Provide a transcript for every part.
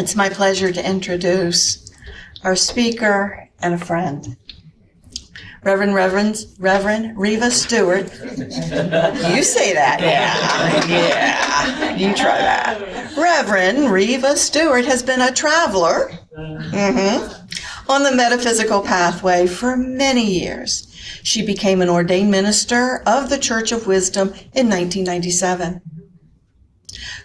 It's my pleasure to introduce our speaker and a friend, Reverend Reva Stewart. You say that, yeah, you try that. Reverend Reva Stewart has been a traveler on the metaphysical pathway for many years. She became an ordained minister of the Church of Wisdom in 1997.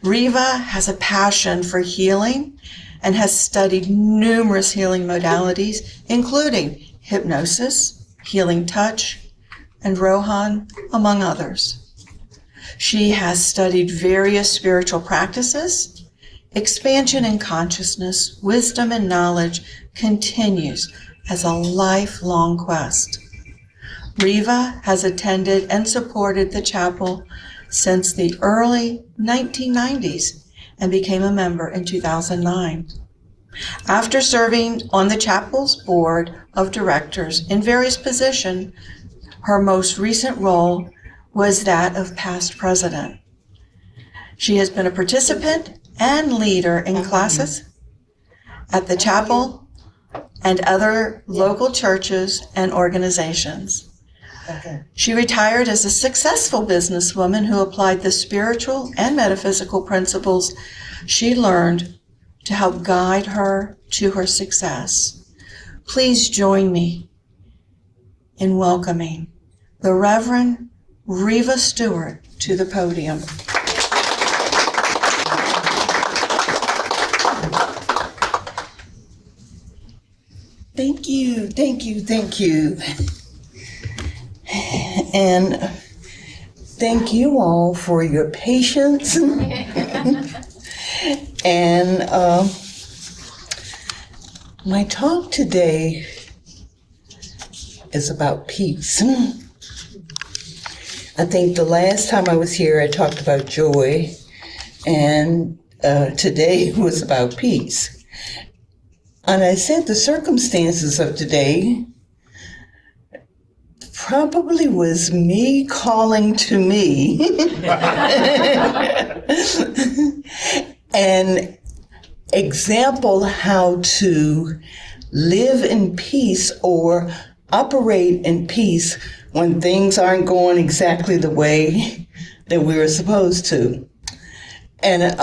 Reva has a passion for healing and has studied numerous healing modalities, including hypnosis, healing touch, and RoHun, among others. She has studied various spiritual practices. Expansion in consciousness, wisdom, and knowledge continues as a lifelong quest. Reva has attended and supported the chapel since the early 1990s and became a member in 2009. After serving on the chapel's board of directors in various positions, her most recent role was that of past president. She has been a participant and leader in classes at the chapel and other local churches and organizations. She retired as a successful businesswoman who applied the spiritual and metaphysical principles she learned to help guide her to her success. Please join me in welcoming the Reverend Reva Stewart to the podium. Thank you, thank you, thank you. And thank you all for your patience. And my talk today is about peace. I think the last time I was here I talked about joy, and today was about peace. And I said the circumstances of today probably was me calling to me and example how to live in peace or operate in peace when things aren't going exactly the way that we were supposed to. And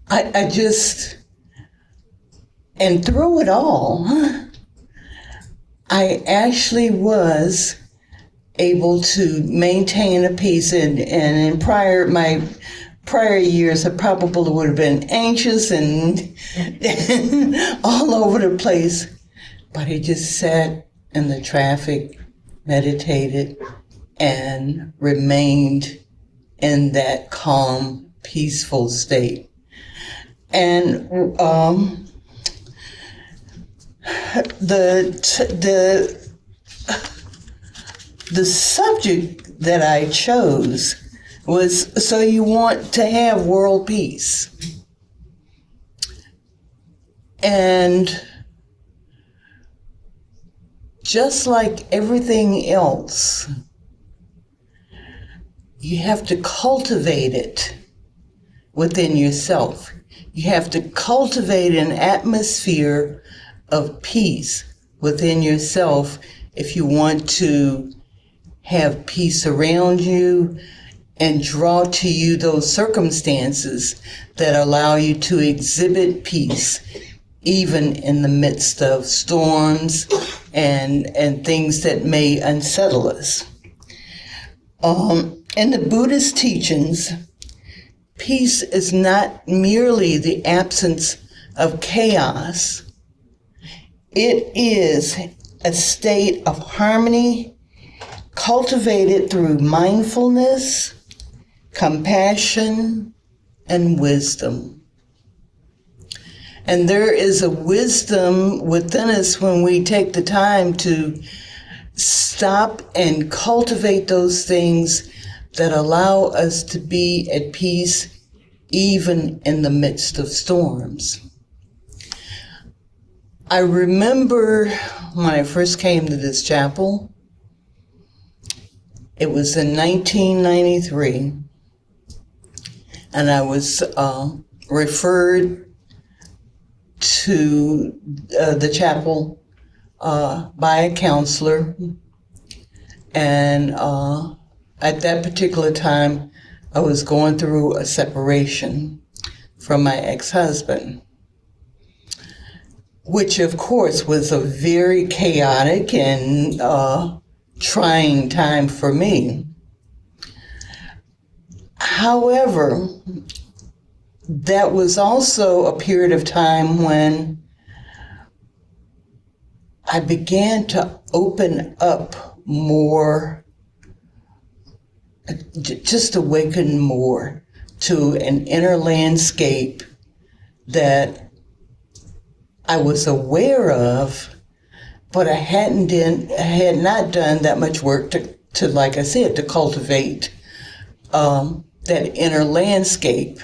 I just, and through it all, I actually was able to maintain a peace, and in my prior years I probably would have been anxious and all over the place, but I just sat in the traffic, meditated, and remained in that calm, peaceful state. And the subject that I chose was, so you want to have world peace. And just like everything else, you have to cultivate it within yourself. You have to cultivate an atmosphere of peace within yourself if you want to have peace around you and draw to you those circumstances that allow you to exhibit peace even in the midst of storms and things that may unsettle us. In the Buddhist teachings, peace is not merely the absence of chaos. It is a state of harmony cultivated through mindfulness, compassion, and wisdom. And there is a wisdom within us when we take the time to stop and cultivate those things that allow us to be at peace even in the midst of storms. I remember when I first came to this chapel, it was in 1993, and I was referred to the chapel by a counselor, and at that particular time, I was going through a separation from my ex-husband, which of course was a very chaotic and trying time for me. However, that was also a period of time when I began to open up more, just awaken more to an inner landscape that I was aware of, but I had not done that much work to, like I said, to cultivate that inner landscape.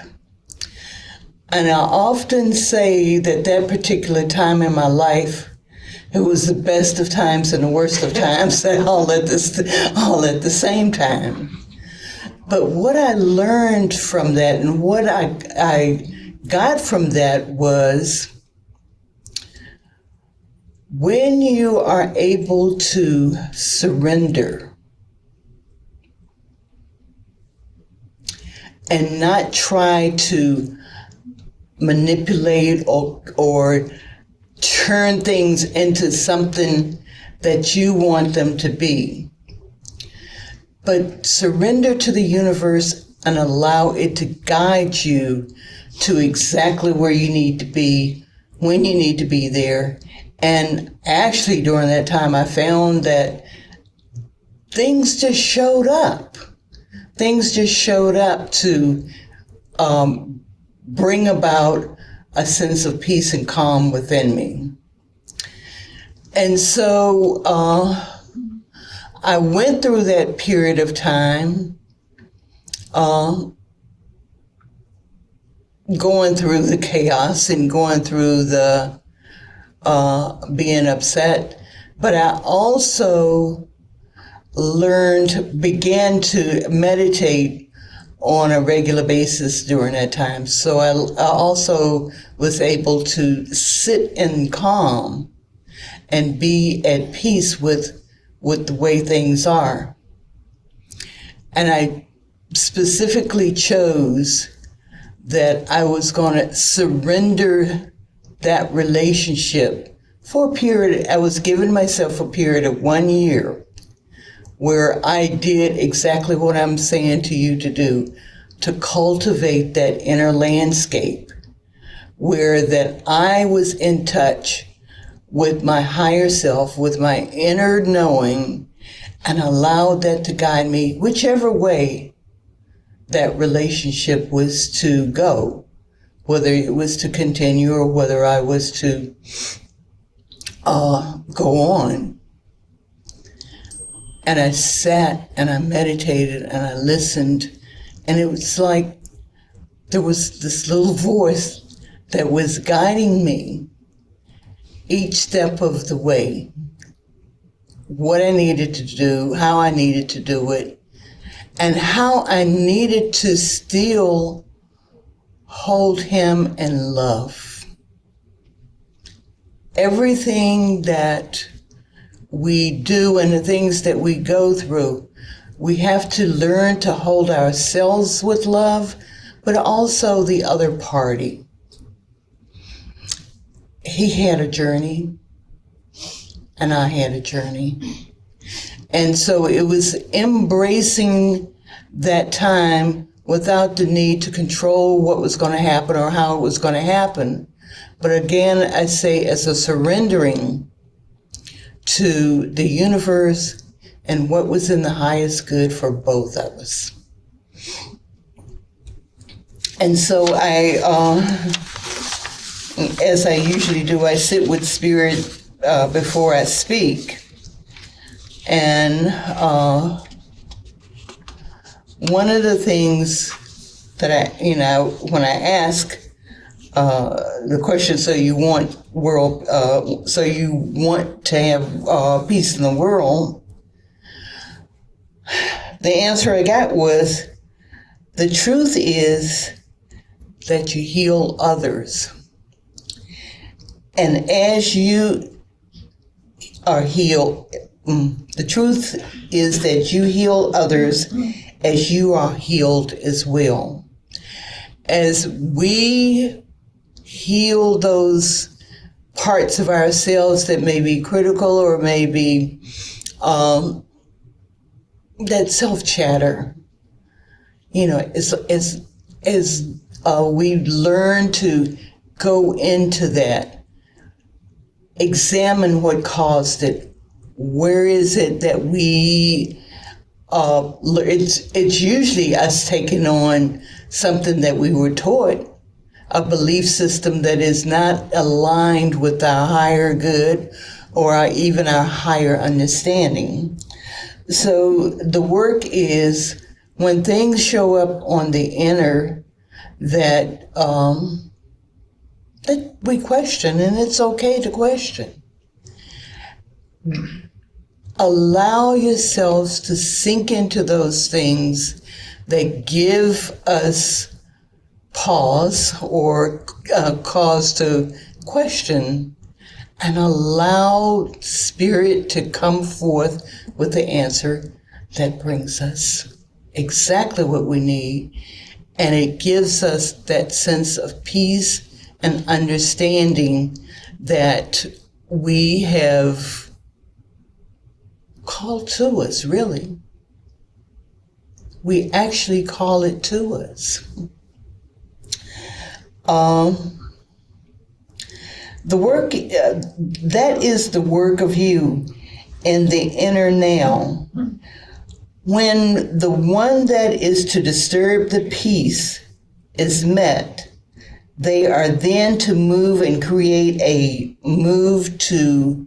And I often say that that particular time in my life, it was the best of times and the worst of times all at the same time. But what I learned from that and what I got from that was, when you are able to surrender and not try to manipulate or turn things into something that you want them to be, but surrender to the universe and allow it to guide you to exactly where you need to be, when you need to be there. And actually during that time, I found that things just showed up. Things just showed up to bring about a sense of peace and calm within me. And so I went through that period of time, going through the chaos and going through the being upset, but I also began to meditate on a regular basis during that time. So I also was able to sit in calm and be at peace with the way things are. And I specifically chose that I was going to surrender that relationship for a period. I was giving myself a period of 1 year where I did exactly what I'm saying to you to do, to cultivate that inner landscape, where that I was in touch with my higher self, with my inner knowing, and allowed that to guide me whichever way that relationship was to go, whether it was to continue or whether I was to go on. And I sat and I meditated and I listened, and it was like there was this little voice that was guiding me each step of the way, what I needed to do, how I needed to do it, and how I needed to still hold him in love. Everything that we do and the things that we go through, we have to learn to hold ourselves with love, but also the other party. He had a journey, and I had a journey. And so it was embracing that time without the need to control what was going to happen or how it was going to happen. But again, I say, as a surrendering to the universe and what was in the highest good for both of us. And so I, as I usually do, I sit with Spirit before I speak. And one of the things that when I ask the question, so you want to have peace in the world, the answer I got was, the truth is that you heal others. And as you are healed, the truth is that you heal others as you are healed as well. As we heal those parts of ourselves that may be critical or may be that self-chatter, as we learn to go into that, examine what caused it. Where is it that we, it's usually us taking on something that we were taught, a belief system that is not aligned with our higher good or even our higher understanding. So the work is when things show up on the inner that we question, and it's okay to question. Allow yourselves to sink into those things that give us pause or cause to question, and allow Spirit to come forth with the answer that brings us exactly what we need, and it gives us that sense of peace and understanding that we have called to us, really. We actually call it to us. The work, that is the work of you in the inner now. When the one that is to disturb the peace is met, they are then to move and create a move to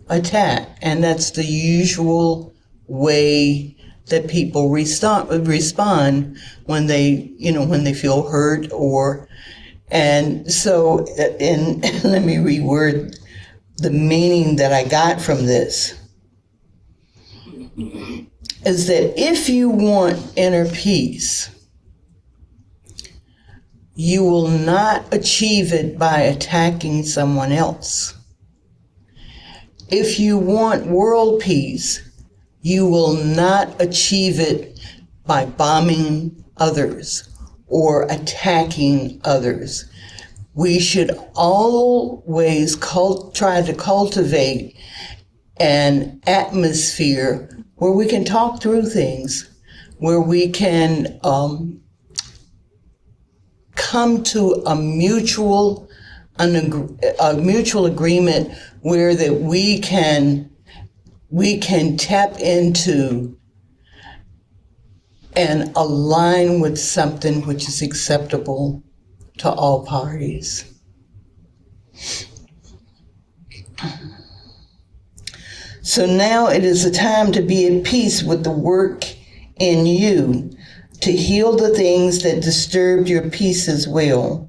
attack. And that's the usual way that people respond when they, when they feel hurt or, and so, and let me reword the meaning that I got from this, is that if you want inner peace, you will not achieve it by attacking someone else. If you want world peace, you will not achieve it by bombing others or attacking others. We should always try to cultivate an atmosphere where we can talk through things, where we can come to a mutual agreement where that we can tap into and align with something which is acceptable to all parties. So now it is a time to be at peace with the work in you, to heal the things that disturbed your peace as well.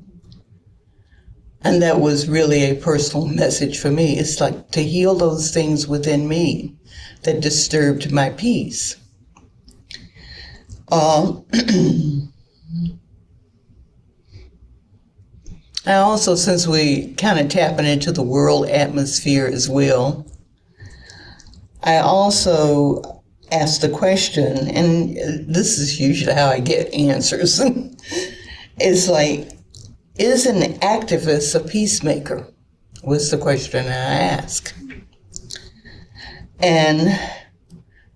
And that was really a personal message for me. It's like to heal those things within me that disturbed my peace. I also, since we kind of tapping into the world atmosphere as well, I also asked the question, and this is usually how I get answers. It's like, is an activist a peacemaker? Was the question I asked. And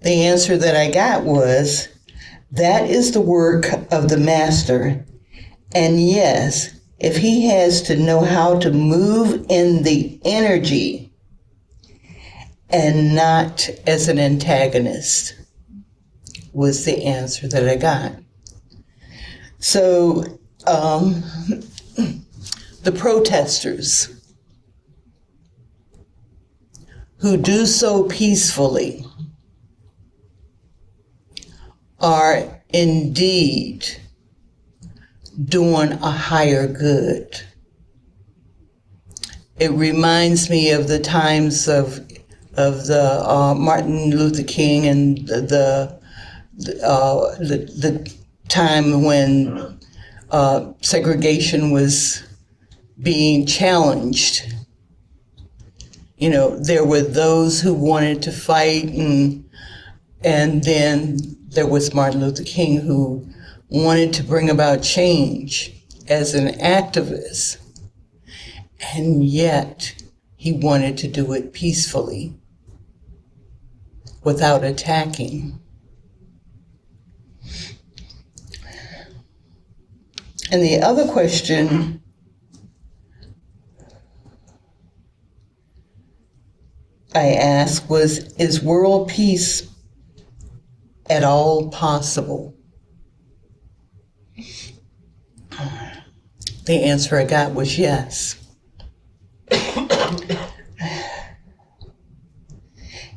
the answer that I got was, that is the work of the master. And yes, if he has to know how to move in the energy and not as an antagonist, was the answer that I got. So, the protesters who do so peacefully are indeed doing a higher good. It reminds me of the times of the Martin Luther King and the time when segregation was being challenged. You know, there were those who wanted to fight, and then there was Martin Luther King, who wanted to bring about change as an activist, and yet he wanted to do it peacefully without attacking. And the other question I asked was, is world peace at all possible? The answer I got was yes.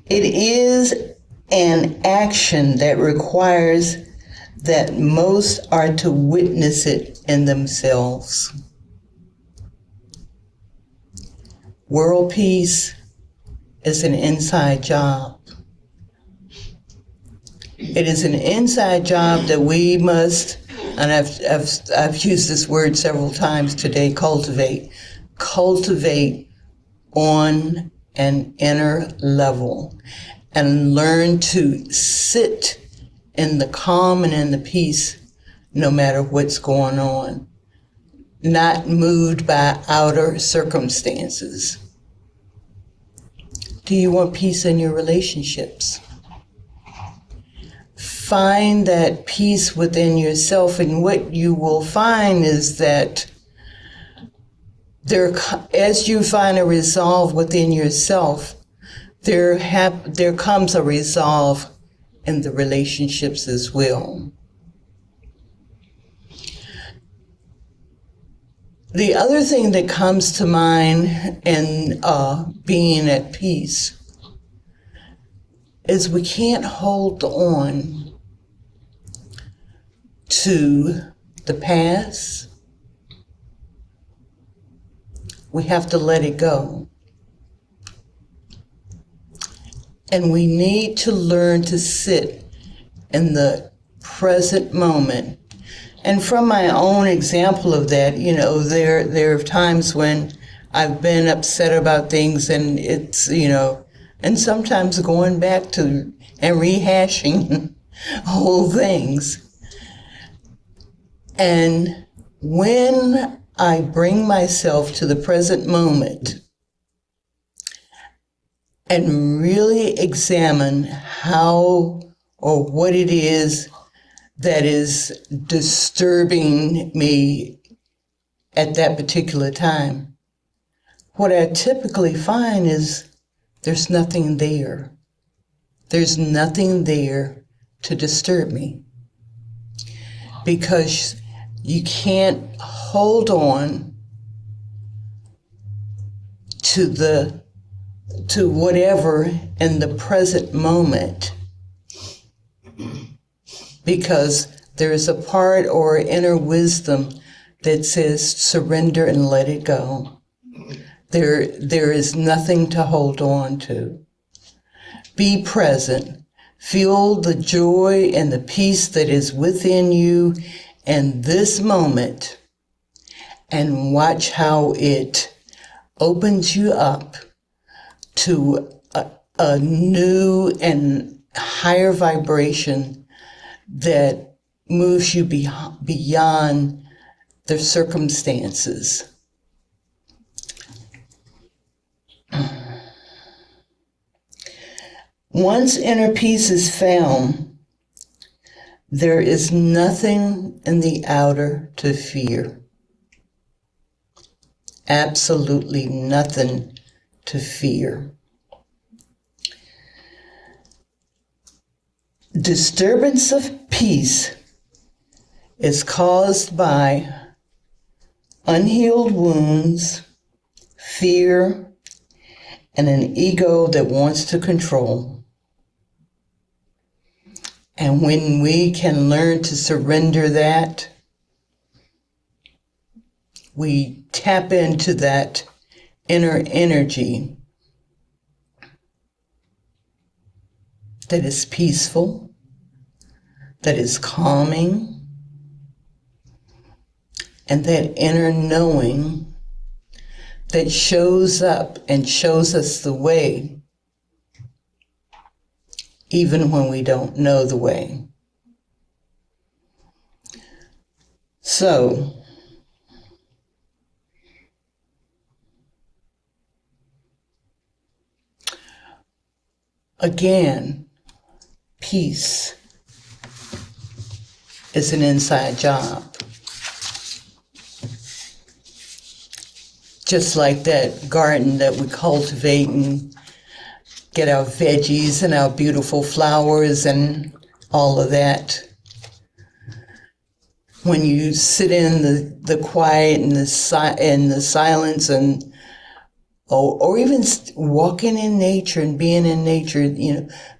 It is an action that requires that most are to witness it in themselves. World peace is an inside job. It is an inside job that we must, and I've used this word several times today, cultivate on an inner level, and learn to sit in the calm and in the peace no matter what's going on, not moved by outer circumstances. Do you want peace in your relationships? Find that peace within yourself, and what you will find is that as you find a resolve within yourself, there comes a resolve in the relationships as well. The other thing that comes to mind in being at peace is we can't hold on to the past. We have to let it go. And we need to learn to sit in the present moment. And from my own example of that, you know, there are times when I've been upset about things, and it's, you know, and sometimes going back to and rehashing whole things. And when I bring myself to the present moment and really examine how or what it is that is disturbing me at that particular time, what I typically find is there's nothing there. There's nothing there to disturb me, because you can't hold on to whatever in the present moment, because there is a part or inner wisdom that says surrender and let it go. There is nothing to hold on to. Be present. Feel the joy and the peace that is within you in this moment, and watch how it opens you up to a new and higher vibration that moves you beyond the circumstances. Once inner peace is found, there is nothing in the outer to fear. Absolutely nothing to fear. Disturbance of peace is caused by unhealed wounds, fear, and an ego that wants to control. And when we can learn to surrender that, we tap into that inner energy that is peaceful, that is calming, and that inner knowing that shows up and shows us the way, even when we don't know the way. So, again, peace is an inside job. Just like that garden that we cultivate and get our veggies and our beautiful flowers and all of that. When you sit in the quiet and the silence and or even walking in nature and being in nature,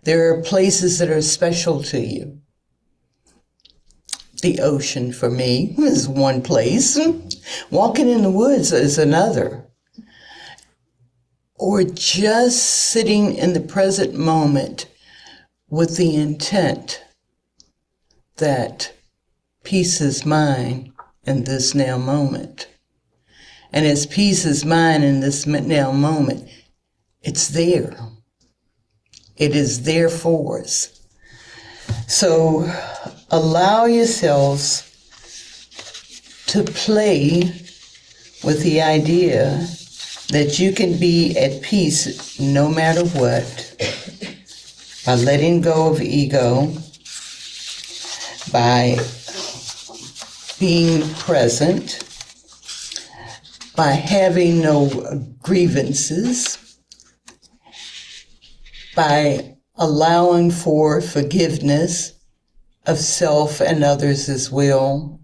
there are places that are special to you. The ocean for me is one place. Walking in the woods is another. Or just sitting in the present moment with the intent that peace is mine in this now moment. And as peace is mine in this now moment, it's there. It is there for us. So allow yourselves to play with the idea that you can be at peace no matter what, by letting go of ego, by being present, by having no grievances, by allowing for forgiveness of self and others as well.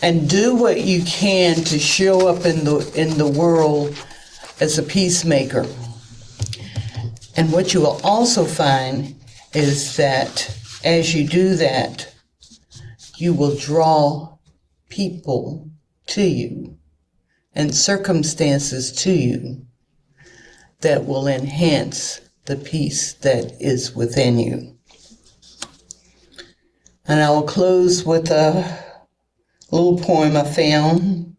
And do what you can to show up in the world as a peacemaker. And what you will also find is that as you do that, you will draw people to you and circumstances to you that will enhance the peace that is within you. And I will close with a little poem I found,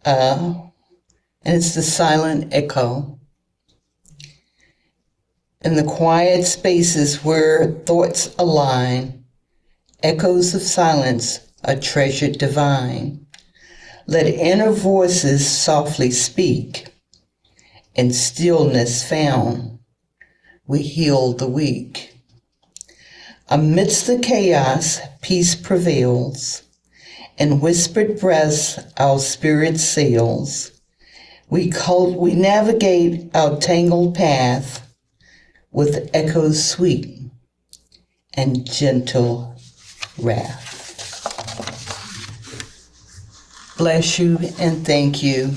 and it's The Silent Echo. In the quiet spaces where thoughts align, echoes of silence are treasured divine. Let inner voices softly speak. In stillness found, we heal the weak. Amidst the chaos, peace prevails. In whispered breaths, our spirit sails. We navigate our tangled path with echoes sweet and gentle wrath. Bless you and thank you.